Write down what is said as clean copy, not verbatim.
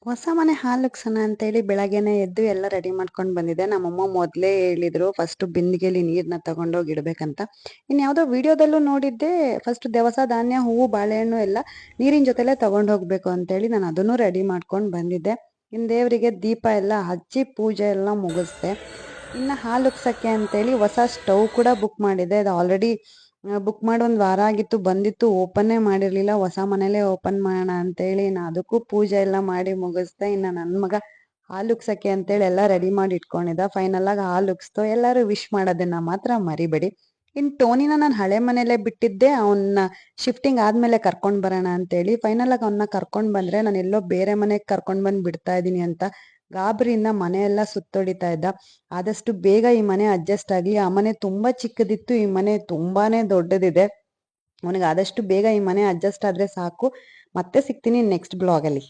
ಹೊಸ ಮನೆ ಹಾಲುಗ್ಸೋಣ ಅಂತೇಳಿ ಬೆಳಗ್ಗೆನೆ ಎದ್ದು ಎಲ್ಲ ರೆಡಿ ಮಾಡ್ಕೊಂಡು ಬಂದಿದ್ದೆ. ನಮ್ಮಮ್ಮ ಮೊದಲೇ ಹೇಳಿದ್ರು ಫಸ್ಟ್ ಬಿಂದಿಗೆಲಿ ನೀರನ್ನ ತಗೊಂಡೋಗಿ ಇಡ್ಬೇಕಂತ. ಇನ್ಯಾವುದೋ ವಿಡಿಯೋದಲ್ಲೂ ನೋಡಿದ್ದೆ ಫಸ್ಟ್ ದವಸ ಧಾನ್ಯ, ಹೂವು, ಬಾಳೆಹಣ್ಣು ಎಲ್ಲ ನೀರಿನ ಜೊತೆಲೇ ತಗೊಂಡು ಹೋಗ್ಬೇಕು ಅಂತೇಳಿ ನಾನು ಅದನ್ನು ರೆಡಿ ಮಾಡ್ಕೊಂಡು ಬಂದಿದ್ದೆ. ಇನ್ನು ದೇವರಿಗೆ ದೀಪ ಎಲ್ಲ ಹಚ್ಚಿ ಪೂಜೆ ಎಲ್ಲ ಮುಗಿಸ್ದೆ. ಇನ್ನು ಹಾಲುಗ್ಸೋಕ್ಕೆ ಅಂತೇಳಿ ಹೊಸ ಸ್ಟವ್ ಕೂಡ ಬುಕ್ ಮಾಡಿದ್ದೆ. ಅದು ಆಲ್ರೆಡಿ ಬುಕ್ ಮಾಡಿ ಒಂದು ವಾರ ಆಗಿತ್ತು, ಬಂದಿತ್ತು, ಓಪನ್ನೇ ಮಾಡಿರಲಿಲ್ಲ. ಹೊಸ ಮನೇಲೇ ಓಪನ್ ಮಾಡೋಣ ಅಂತೇಳಿ ಅದಕ್ಕೂ ಪೂಜೆ ಎಲ್ಲ ಮಾಡಿ ಮುಗಿಸ್ದೆ. ಇನ್ನು ನನ್ನ ಮಗ ಹಾಲುಗ್ಸೋಕ್ಕೆ ಅಂತೇಳಿ ಎಲ್ಲ ರೆಡಿ ಮಾಡಿ ಇಟ್ಕೊಂಡಿದ್ದ. ಫೈನಲಾಗಿ ಹಾಲುಗ್ಸ್ತು. ಎಲ್ಲರೂ ವಿಶ್ ಮಾಡೋದನ್ನ ಮಾತ್ರ ಮರಿಬೇಡಿ. ಇನ್ನು ಟೋನಿನ ನಾನು ಹಳೆ ಮನೇಲೇ ಬಿಟ್ಟಿದ್ದೆ, ಅವನ್ನ ಶಿಫ್ಟಿಂಗ್ ಆದಮೇಲೆ ಕರ್ಕೊಂಡು ಬರೋಣ ಅಂತೇಳಿ. ಫೈನಲಾಗಿ ಅವನ್ನ ಕರ್ಕೊಂಡು ಬಂದರೆ ನಾನು ಎಲ್ಲೋ ಬೇರೆ ಮನೆಗೆ ಕರ್ಕೊಂಡು ಬಂದು ಬಿಡ್ತಾ ಇದ್ದೀನಿ ಅಂತ ಗಾಬರಿಯಿಂದ ಮನೆಯೆಲ್ಲ ಸುತ್ತೊಡಿತಾ ಇದ್ದ. ಆದಷ್ಟು ಬೇಗ ಈ ಮನೆ ಅಡ್ಜಸ್ಟ್ ಆಗಲಿ. ಆ ಮನೆ ತುಂಬ ಚಿಕ್ಕದಿತ್ತು, ಈ ಮನೆ ತುಂಬಾನೇ ದೊಡ್ಡದಿದೆ. ಅವನಿಗೆ ಆದಷ್ಟು ಬೇಗ ಈ ಮನೆ ಅಡ್ಜಸ್ಟ್ ಆದರೆ ಸಾಕು. ಮತ್ತೆ ಸಿಗ್ತೀನಿ ನೆಕ್ಸ್ಟ್ ಬ್ಲಾಗಲ್ಲಿ.